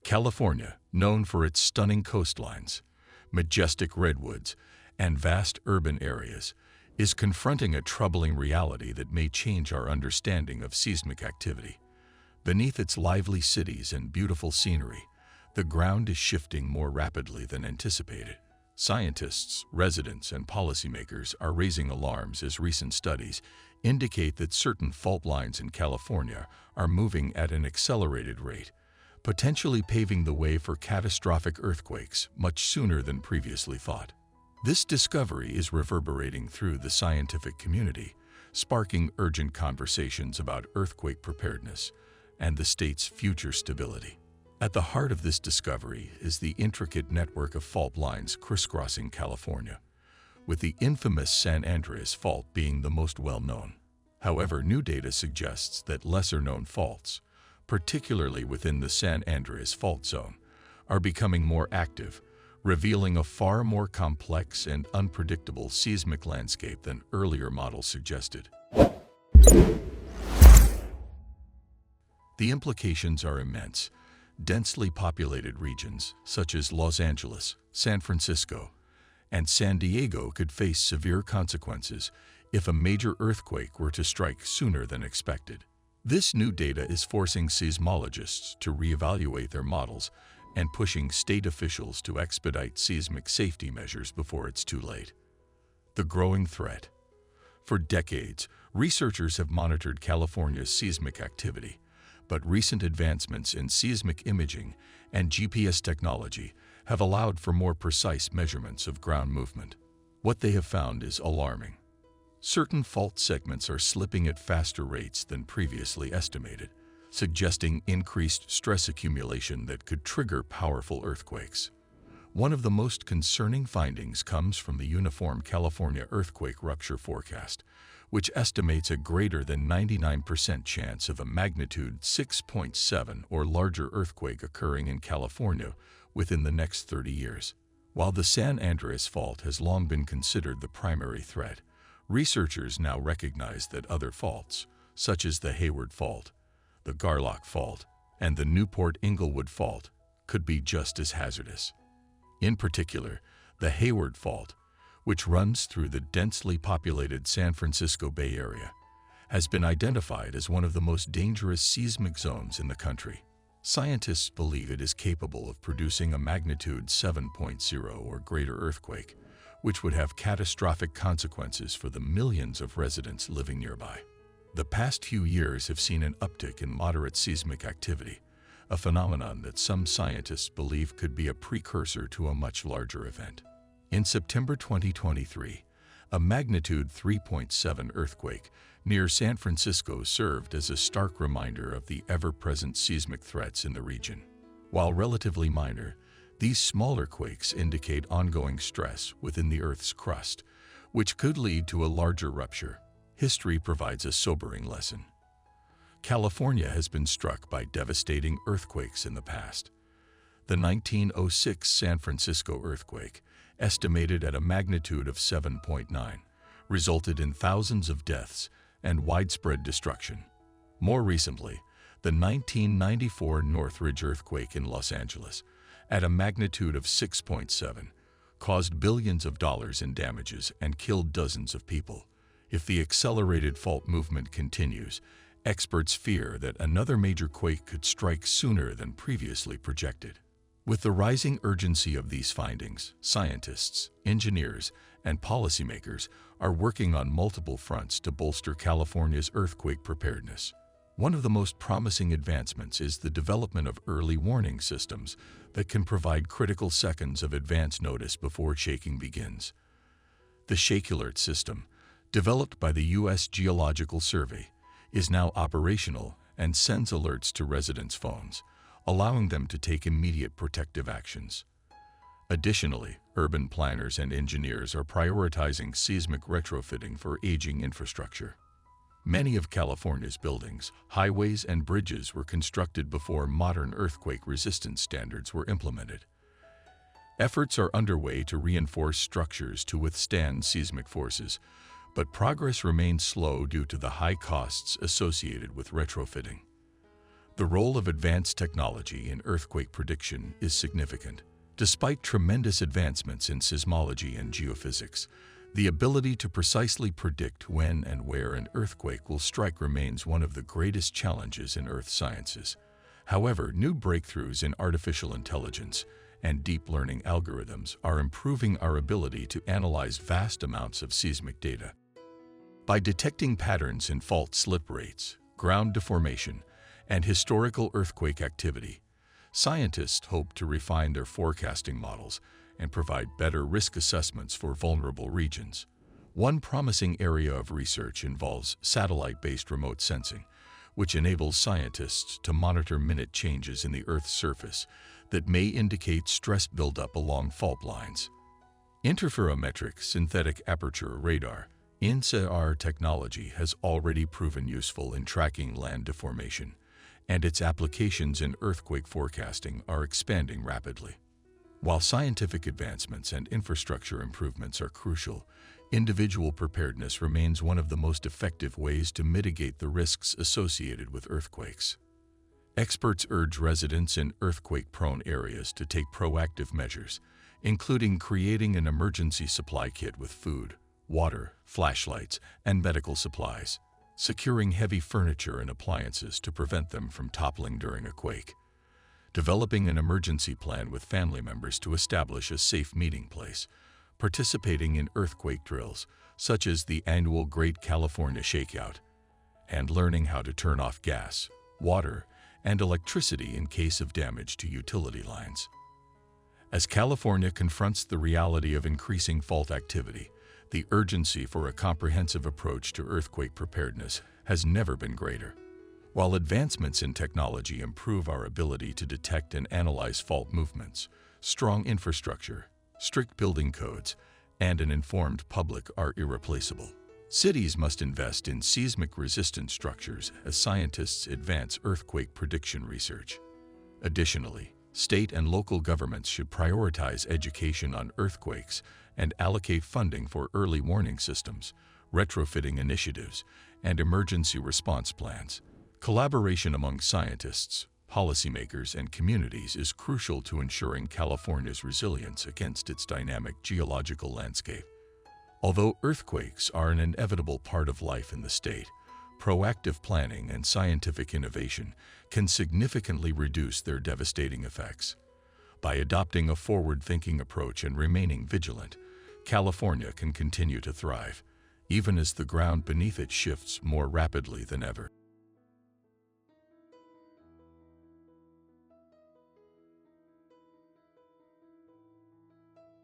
California, known for its stunning coastlines, majestic redwoods, and vast urban areas, is confronting a troubling reality that may change our understanding of seismic activity. Beneath its lively cities and beautiful scenery, the ground is shifting more rapidly than anticipated. Scientists, residents, and policymakers are raising alarms as recent studies indicate that certain fault lines in California are moving at an accelerated rate, potentially paving the way for catastrophic earthquakes much sooner than previously thought. This discovery is reverberating through the scientific community, sparking urgent conversations about earthquake preparedness and the state's future stability. At the heart of this discovery is the intricate network of fault lines crisscrossing California, with the infamous San Andreas Fault being the most well-known. However, new data suggests that lesser-known faults, particularly within the San Andreas Fault Zone, are becoming more active, revealing a far more complex and unpredictable seismic landscape than earlier models suggested. The implications are immense. Densely populated regions such as Los Angeles, San Francisco, and San Diego could face severe consequences if a major earthquake were to strike sooner than expected. This new data is forcing seismologists to reevaluate their models and pushing state officials to expedite seismic safety measures before it's too late. The growing threat. For decades, researchers have monitored California's seismic activity, but recent advancements in seismic imaging and GPS technology have allowed for more precise measurements of ground movement. What they have found is alarming. Certain fault segments are slipping at faster rates than previously estimated, suggesting increased stress accumulation that could trigger powerful earthquakes. One of the most concerning findings comes from the Uniform California Earthquake Rupture Forecast, which estimates a greater than 99% chance of a magnitude 6.7 or larger earthquake occurring in California within the next 30 years. While the San Andreas Fault has long been considered the primary threat, researchers now recognize that other faults, such as the Hayward Fault, the Garlock Fault, and the Newport-Inglewood Fault, could be just as hazardous. In particular, the Hayward Fault, which runs through the densely populated San Francisco Bay Area, has been identified as one of the most dangerous seismic zones in the country. Scientists believe it is capable of producing a magnitude 7.0 or greater earthquake, which would have catastrophic consequences for the millions of residents living nearby. The past few years have seen an uptick in moderate seismic activity, a phenomenon that some scientists believe could be a precursor to a much larger event. In September 2023, a magnitude 3.7 earthquake near San Francisco served as a stark reminder of the ever-present seismic threats in the region. While relatively minor, these smaller quakes indicate ongoing stress within the Earth's crust, which could lead to a larger rupture. History provides a sobering lesson. California has been struck by devastating earthquakes in the past. The 1906 San Francisco earthquake, estimated at a magnitude of 7.9, resulted in thousands of deaths and widespread destruction. More recently, the 1994 Northridge earthquake in Los Angeles, at a magnitude of 6.7, caused billions of dollars in damages and killed dozens of people. If the accelerated fault movement continues, experts fear that another major quake could strike sooner than previously projected. With the rising urgency of these findings, scientists, engineers, and policymakers are working on multiple fronts to bolster California's earthquake preparedness. One of the most promising advancements is the development of early warning systems that can provide critical seconds of advance notice before shaking begins. The Shake Alert system, developed by the U.S. Geological Survey, is now operational and sends alerts to residents' phones, allowing them to take immediate protective actions. Additionally, urban planners and engineers are prioritizing seismic retrofitting for aging infrastructure. Many of California's buildings, highways, and bridges were constructed before modern earthquake resistance standards were implemented. Efforts are underway to reinforce structures to withstand seismic forces, but progress remains slow due to the high costs associated with retrofitting. The role of advanced technology in earthquake prediction is significant. Despite tremendous advancements in seismology and geophysics, the ability to precisely predict when and where an earthquake will strike remains one of the greatest challenges in earth sciences. However, new breakthroughs in artificial intelligence and deep learning algorithms are improving our ability to analyze vast amounts of seismic data. By detecting patterns in fault slip rates, ground deformation, and historical earthquake activity, scientists hope to refine their forecasting models and provide better risk assessments for vulnerable regions. One promising area of research involves satellite-based remote sensing, which enables scientists to monitor minute changes in the Earth's surface that may indicate stress buildup along fault lines. Interferometric synthetic aperture radar (INSAR) technology has already proven useful in tracking land deformation, and its applications in earthquake forecasting are expanding rapidly. While scientific advancements and infrastructure improvements are crucial, individual preparedness remains one of the most effective ways to mitigate the risks associated with earthquakes. Experts urge residents in earthquake-prone areas to take proactive measures, including creating an emergency supply kit with food, water, flashlights, and medical supplies, securing heavy furniture and appliances to prevent them from toppling during a quake, developing an emergency plan with family members to establish a safe meeting place, participating in earthquake drills, such as the annual Great California Shakeout, and learning how to turn off gas, water, and electricity in case of damage to utility lines. As California confronts the reality of increasing fault activity, the urgency for a comprehensive approach to earthquake preparedness has never been greater. While advancements in technology improve our ability to detect and analyze fault movements, strong infrastructure, strict building codes, and an informed public are irreplaceable. Cities must invest in seismic-resistant structures as scientists advance earthquake prediction research. Additionally, state and local governments should prioritize education on earthquakes and allocate funding for early warning systems, retrofitting initiatives, and emergency response plans. Collaboration among scientists, policymakers, and communities is crucial to ensuring California's resilience against its dynamic geological landscape. Although earthquakes are an inevitable part of life in the state, proactive planning and scientific innovation can significantly reduce their devastating effects. By adopting a forward-thinking approach and remaining vigilant, California can continue to thrive, even as the ground beneath it shifts more rapidly than ever.